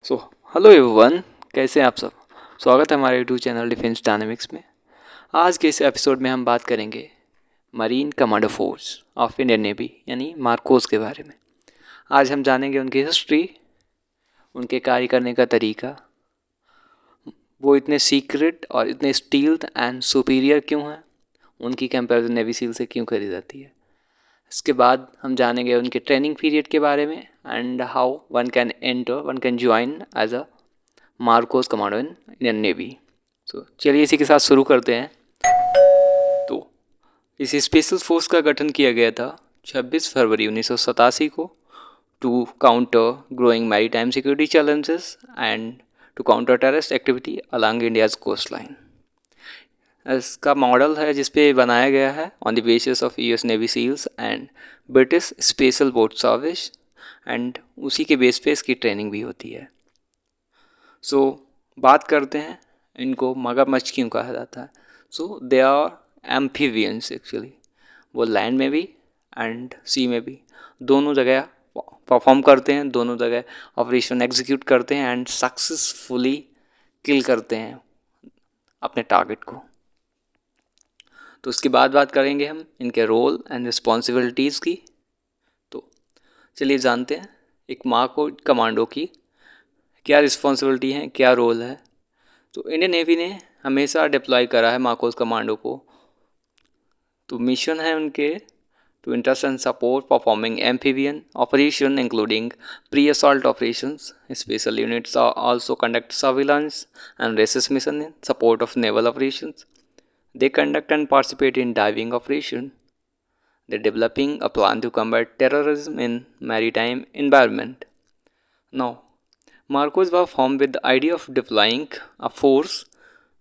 So hello everyone, कैसे हैं आप सब। स्वागत है हमारे यूट्यूब चैनल डिफेंस डायनेमिक्स में। आज के इस एपिसोड में हम बात करेंगे marine commando force of Indian navy यानी मार्कोस के बारे में। आज हम जानेंगे उनकी हिस्ट्री, उनके कार्य करने का तरीका, वो इतने सीक्रेट और इतने स्टील्थ एंड सुपीरियर क्यों हैं, उनकी कंपैरिजन नेवी सील से क्यों करी जाती है। इसके बाद हम जानेंगे उनके ट्रेनिंग पीरियड के बारे में and how one can join as a MARCOS commando in Indian navy. तो चलिए इसी के साथ शुरू करते हैं। तो इस स्पेशल फोर्स का गठन किया गया था 26 फरवरी 1987 को to counter growing maritime security challenges and to counter terrorist activity along India's coast line. इसका मॉडल है जिसपे बनाया गया है on the basis of US navy seals and British special boat service, and उसी के बेस पे इसकी ट्रेनिंग भी होती है। सो बात करते हैं इनको मगरमच्छ क्यों कहा जाता है। सो दे आर एम्फीबियंस एक्चुअली, वो लैंड में भी एंड सी में भी दोनों जगह परफॉर्म करते हैं, दोनों जगह ऑपरेशन एग्जीक्यूट करते हैं एंड सक्सेसफुली किल करते हैं अपने टारगेट को। तो उसके बाद बात करेंगे हम इनके रोल एंड रिस्पॉन्सिबिलिटीज़ की। तो चलिए जानते हैं एक मार्को कमांडो की क्या रिस्पॉन्सिबिलिटी है, क्या रोल है। तो इंडियन नेवी ने हमेशा डिप्लॉय करा है मार्कोस कमांडो को। तो मिशन है उनके to interest and support performing amphibian operation including pre assault operations. Special units also conduct surveillance and recce mission in support of naval operations. They conduct and participate in diving operation. They're developing a plan to combat terrorism in maritime environment. Now, Marcos was formed with the idea of deploying a force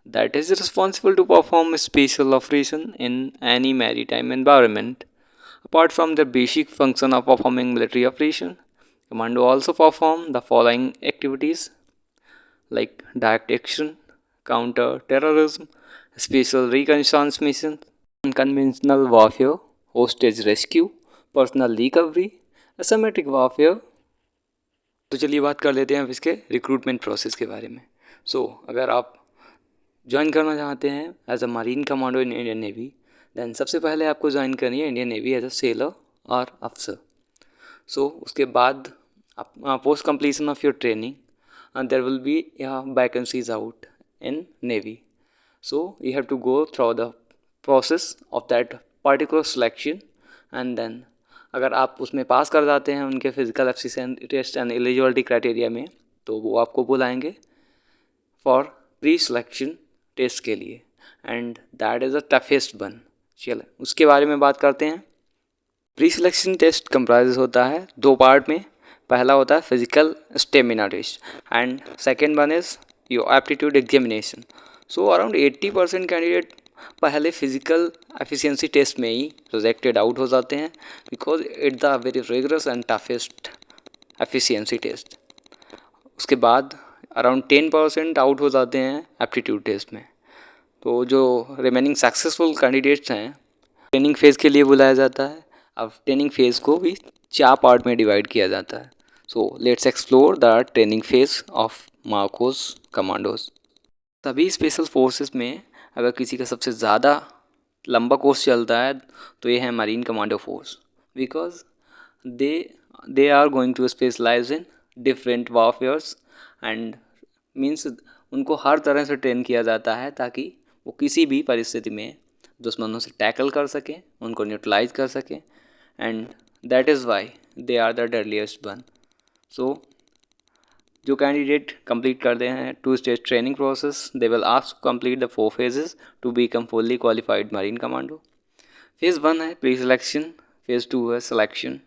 that is responsible to perform special operation in any maritime environment. Apart from the basic function of performing military operation, Commando also perform the following activities like direct action, counter terrorism, special reconnaissance missions, unconventional warfare, hostage rescue, personal recovery, asymmetric warfare. तो चलिए बात कर लेते हैं अब इसके recruitment process के बारे में। अगर आप ज्वाइन करना चाहते हैं as a marine commando in Indian navy, then सबसे पहले आपको ज्वाइन करनी है Indian navy as a sailor और अफसर। उसके बाद post completion of your training and there will be vacancies out in Navy. So you have to go through the process of that particular selection, and then अगर आप उसमें पास कर जाते हैं उनके physical efficiency test and eligibility criteria में, तो वो आपको बुलाएंगे फॉर प्री सिलेक्शन टेस्ट के लिए, and that is the toughest one. चलो उसके बारे में बात करते हैं। प्री सिलेक्शन टेस्ट कंप्राइज होता है दो पार्ट में। पहला होता है physical stamina test and second one is your aptitude examination. Around 80% candidate पहले फिजिकल एफिशिएंसी टेस्ट में ही रिजेक्टेड आउट हो जाते हैं because it the very rigorous and toughest efficiency test. उसके बाद अराउंड 10% आउट हो जाते हैं एप्टीट्यूड टेस्ट में। तो जो रिमेनिंग सक्सेसफुल कैंडिडेट्स हैं ट्रेनिंग फेज़ के लिए बुलाया जाता है। अब ट्रेनिंग फेज़ को भी 4 पार्ट में डिवाइड किया जाता है। Let's explore the training phase of Marcos commandos. सभी स्पेशल फोर्सेस में अगर किसी का सबसे ज़्यादा लंबा कोर्स चलता है तो ये है marine commando force, because they are going to specialize in different warfares and means उनको हर तरह से ट्रेन किया जाता है ताकि वो किसी भी परिस्थिति में दुश्मनों से टैकल कर सकें, उनको न्यूट्रलाइज कर सकें, and that is why they are the deadliest one. जो कैंडिडेट कंप्लीट करते हैं 2 stage training process, they will ask to complete the 4 phases to become fully qualified marine commando. Phase 1 है प्री सिलेक्शन, फेज़ 2 है selection,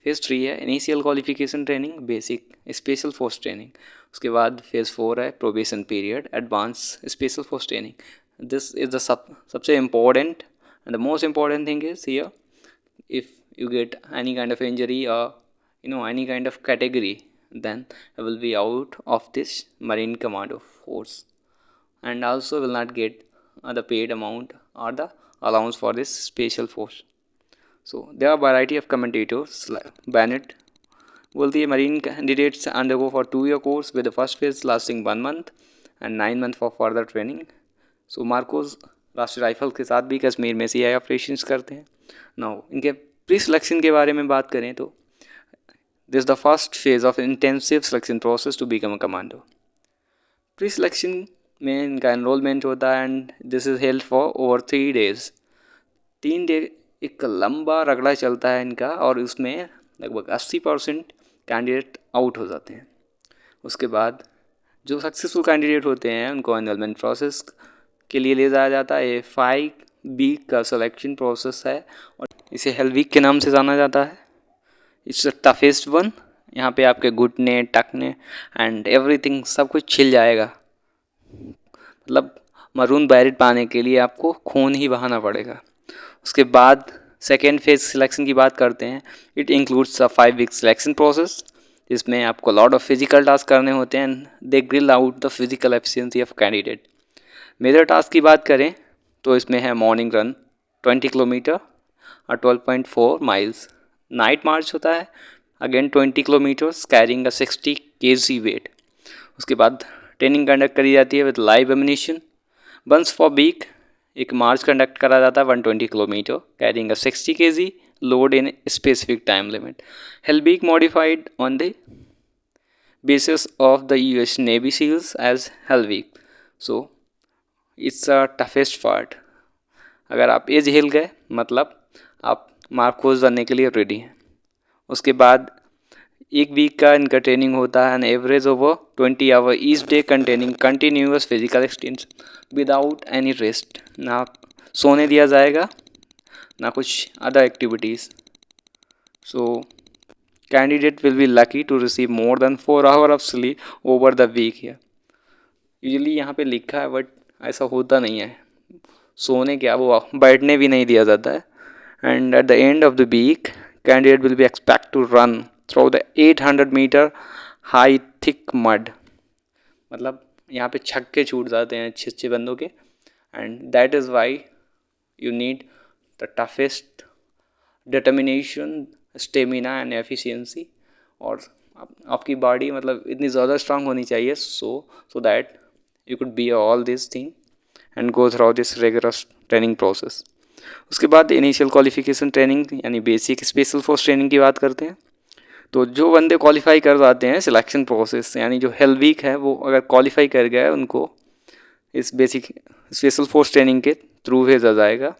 phase 3 है initial qualification training basic special force training. उसके बाद phase 4 है probation period advance special force training. This is the सबसे important and the most important thing is here, if you get any kind of injury or any kind of category, then you will be out of this marine commando force and also will not get the paid amount or the allowance for this special force. There are variety of commentators like Bennett, बोलती है marine candidates undergo for 2 year course with the first phase lasting 1 month and 9 month for further training. So Marcos राष्ट्रीय rifle के साथ भी कश्मीर में CI operations करते हैं। Now इनके प्री सिलेक्शन के बारे में बात करें तो this the first phase of intensive selection process to become a commando. Pre selection में इनका एनरोलमेंट होता है and this is held for over 3 days। 3 day एक लंबा रगड़ा चलता है इनका और उसमें लगभग 80% कैंडिडेट आउट हो जाते हैं। उसके बाद जो सक्सेसफुल कैंडिडेट होते हैं उनको एनरोलमेंट प्रोसेस के लिए ले जाया जाता है। ये 5 वीक का सिलेक्शन प्रोसेस है और इसे हेल वीक के नाम से जाना जाता है। It's the toughest one. यहाँ पे आपके घुटने टकने एंड एवरीथिंग सब कुछ छिल जाएगा। मतलब मरून बैरेट पाने के लिए आपको खून ही बहाना पड़ेगा। उसके बाद सेकेंड फेज सिलेक्शन की बात करते हैं। It includes a 5 week selection process जिसमें आपको लॉट ऑफ फिजिकल टास्क करने होते हैं and they grill out the physical efficiency of candidate. Major task की बात करें तो इसमें है मॉर्निंग रन 20 किलोमीटर और 12.4 miles। नाइट मार्च होता है again 20 kilometres carrying a 60 kg weight. उसके बाद ट्रेनिंग कंडक्ट करी जाती है with live ammunition. Once for week एक मार्च कंडक्ट करा जाता है 120 kilometre carrying a 60 kg load in specific time limit. Hell week modified on the basis of the US Navy SEALs as Hell Week। So it's a toughest part। अगर आप as हिल गए मतलब आप Marcos बनने के लिए रेडी हैं। उसके बाद 1 वीक का इनका ट्रेनिंग होता है an average over 20 hour each day containing continuous physical expanse without any rest. ना सोने दिया जाएगा ना कुछ other activities. So candidate will be lucky to receive more than 4 hours of sleep over the week here। Usually यहाँ पे लिखा है बट ऐसा होता नहीं है। सोने क्या वो बैठने भी नहीं दिया जाता है। And at the end of the week candidate will be expect to run through the 800 metre high thick mud. मतलब यहाँ पे छक्के छूट जाते हैं अच्छे अच्छे बंदों के and that is why you need the toughest determination stamina and efficiency. और आपकी बॉडी मतलब इतनी ज़्यादा स्ट्रांग होनी चाहिए so that you could be all this thing and go through this regular training process. उसके बाद इनिशियल क्वालिफिकेशन ट्रेनिंग यानी बेसिक स्पेशल फोर्स ट्रेनिंग की बात करते हैं। तो जो बंदे क्वालिफाई कर जाते हैं सिलेक्शन प्रोसेस यानी जो हेल वीक है वो अगर क्वालिफाई कर गया है उनको इस बेसिक स्पेशल फोर्स ट्रेनिंग के थ्रू भेजा जाएगा।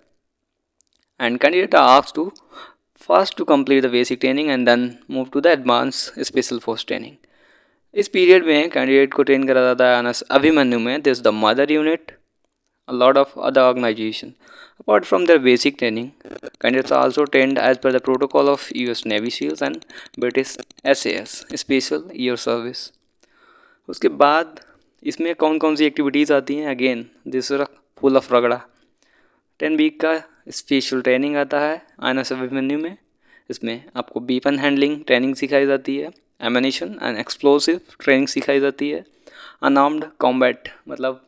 And candidate are asked to first to complete the basic training and then move to the advance special force training. इस पीरियड में कैंडिडेट को ट्रेन करा जाता है अभिमन्यु में this the mother unit a lot of other organization। Apart from their basic training, candidates are also trained as per the protocol of US Navy SEALs and British SAS Special Air Service। उसके बाद इसमें कौन कौन सी activities आती हैं again this full of रगड़ा। 10 week का special training आता है INS अभिमन्यु में। इसमें आपको वेपन हैंडलिंग ट्रेनिंग सिखाई जाती है, एमिनेशन एंड एक्सप्लोसिव ट्रेनिंग सिखाई जाती है, अनआर्म्ड कॉम्बैट मतलब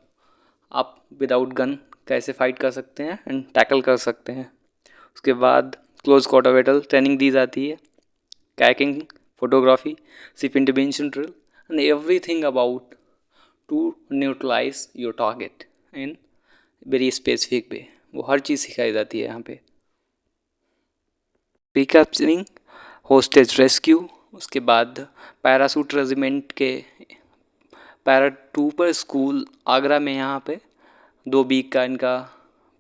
आप विदाउट गन कैसे फाइट कर सकते हैं एंड टैकल कर सकते हैं। उसके बाद क्लोज क्वार्टर बैटल ट्रेनिंग दी जाती है, kayaking photography ship intervention drill and everything about to neutralise your target in very specific way. वो हर चीज़ सिखाई जाती है यहाँ पे। Recapturing hostage rescue. उसके बाद पैरासूट रेजिमेंट के पैरा ट्रूपर स्कूल आगरा में यहाँ पे 2 वीक का इनका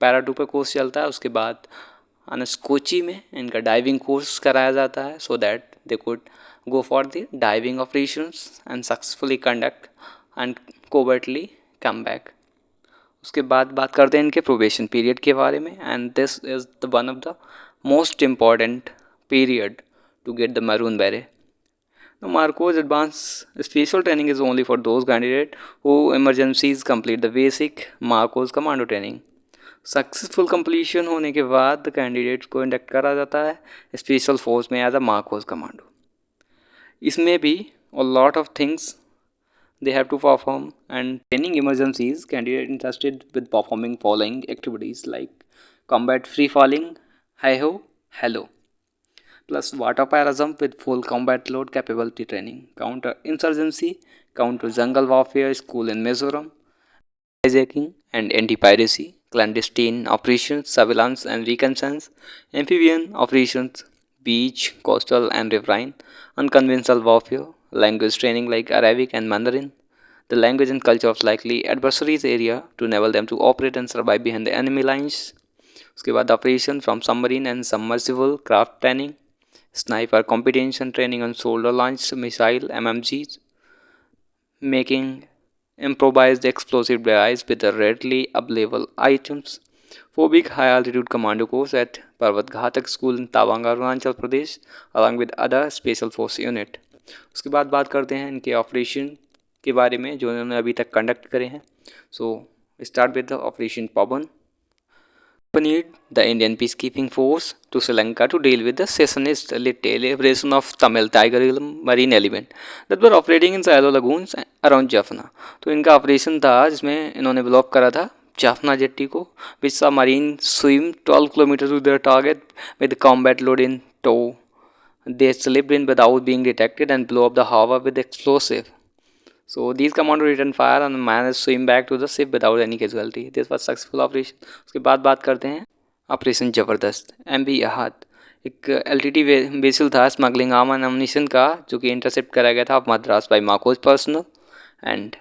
पैरा ट्रूपर कोर्स चलता है। उसके बाद अनस कोची में इनका डाइविंग कोर्स कराया जाता है so that they could go for the diving operations and successfully conduct and covertly come back. उसके बाद बात करते हैं इनके प्रोबेशन पीरियड के बारे में and this is the one of the most important period to get the maroon beret. Now, Marco's advanced special training is only for those candidates who emergencies complete the basic Marco's commando training। Successful completion होने के बाद candidates को induct करा जाता है special force में as a MARCOS commando. इसमें भी a lot of things they have to perform and training emergencies candidate interested with performing following activities like combat free falling, hi ho, hello। plus water pyrasm with full combat load capability training, counter insurgency, counter jungle warfare school in Mizoram, hijacking and anti-piracy, clandestine operations, surveillance and reconnaissance, amphibian operations, beach, coastal and riverine, unconventional warfare, language training like Arabic and Mandarin, the language and culture of likely adversaries area to enable them to operate and survive behind the enemy lines. उसके बाद operation from submarine and submersible craft training, sniper competition training on shoulder launch missile MMGs, making improvised explosive device with the readily available items. 4 week high altitude commando course at Parvat Ghatak School in Tawang, Arunachal Pradesh along with other special force unit. उसके बाद बात करते हैं इनके operation के बारे में जो इन्होंने अभी तक कंडक्ट करे हैं. So start with the operation Pawan. Accompanied the Indian peacekeeping force to Sri Lanka to deal with the secessionist liberation of Tamil Tiger marine element that were operating in shallow lagoons around Jaffna. तो इनका operation था जिसमें इन्होंने block करा था Jaffna jetty को, which saw marine swim 12 kilometers to their target with combat load in tow. They slipped in without being detected and blew up the harbor with explosive. So these commando returned fire and managed to swim back to the ship without any casualty. This was successful operation. उसके बाद बात करते हैं operation ज़बरदस्त. MV अहाद एक LTT vessel था smuggling arm and ammunition का जो कि इंटरसेप्ट करा गया था off Madras by MARCOS personnel. And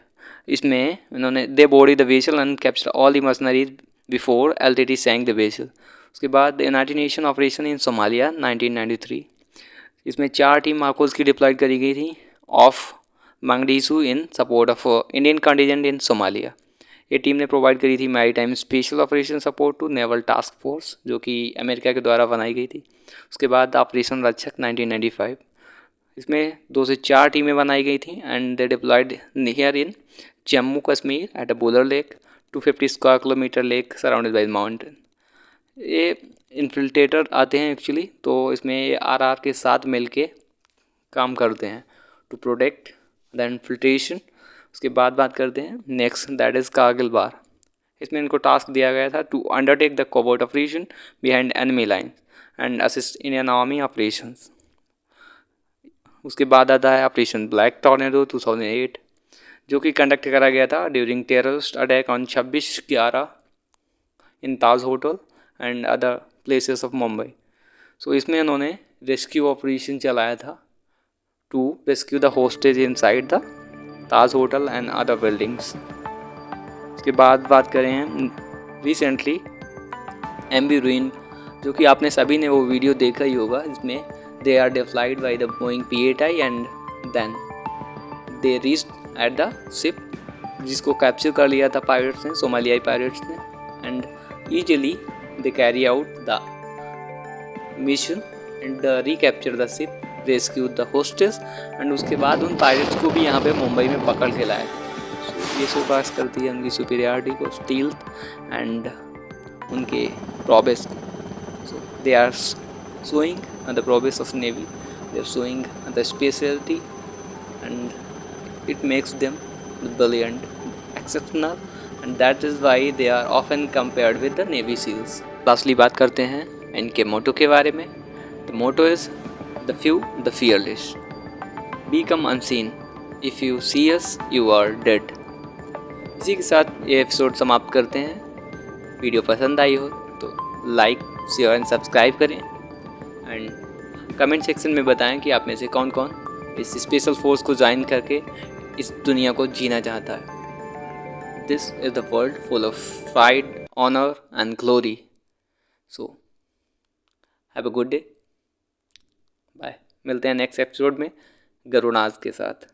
इसमें इन्होंने they board the vessel and capture all the mercenaries before LTT sank the vessel. उसके बाद United Nation operation in Somalia 1993. इसमें 4 टीम मार्कोस की डिप्लॉयड करी गई थी off Mogadishu in support of Indian contingent in Somalia. ये team ने provide करी थी maritime special operation support to naval task force जो कि अमेरिका के द्वारा बनाई गई थी. उसके बाद ऑपरेशन रक्षक 1995. इसमें 2 से 4 टीमें बनाई गई थी and they deployed near in Jammu Kashmir at a Wular lake 250 square kilometre lake surrounded by mountain. ये इन्फिल्ट्रेटर आते हैं एक्चुअली, तो इसमें ये RR के साथ मिलके काम करते हैं टू प्रोटेक्ट द इन्फिल्ट्रेशन. उसके बाद बात करते हैं next that is Kargil war. इसमें इनको टास्क दिया गया था to undertake the covert operation behind enemy line and assist Indian army operations. उसके बाद आता है ऑपरेशन ब्लैक टॉर्नेडो 2008 जो कि कंडक्ट करा गया था during terrorist attack on 26/11 in Taj hotel and other places of Mumbai. So इसमें इन्होंने रेस्क्यू ऑपरेशन चलाया था to rescue the hostage inside the Taj Hotel and other buildings. उसके बाद बात करें हम रिसेंटली MV रुइन जो कि आपने सभी ने वो वीडियो देखा ही होगा जिसमें they are deployed by the Boeing P-8I and then they reached at the ship जिसको कैप्चर कर लिया था पायरेट्स ने, सोमालियाई पायरेट्स ने, and easily they carry out the mission and recapture the ship, rescue the hostess and उसके बाद उन पायरेट्स को भी यहाँ पे मुंबई में पकड़ के लाए. ये शोकास करती है उनकी सुपीरियरिटी को, स्टील्थ एंड उनके prowess. So they are showing the prowess of navy, they are showing the speciality and it makes them brilliant, exceptional and that is why they are often compared with the navy seals. Lastly बात करते हैं इनके motto के बारे में. The motto is The few, the fearless. Become unseen. If you see us, you are dead. इसी के साथ ये एपिसोड समाप्त करते हैं. वीडियो पसंद आई हो तो लाइक शेयर एंड सब्सक्राइब करें एंड कमेंट सेक्शन में बताएं कि आप में से कौन कौन इस स्पेशल फोर्स को ज्वाइन करके इस दुनिया को जीना चाहता है. This is the world full of pride, honour and glory. So have a good day. Bye. मिलते हैं नेक्स्ट एपिसोड में गरुड़ाज के साथ.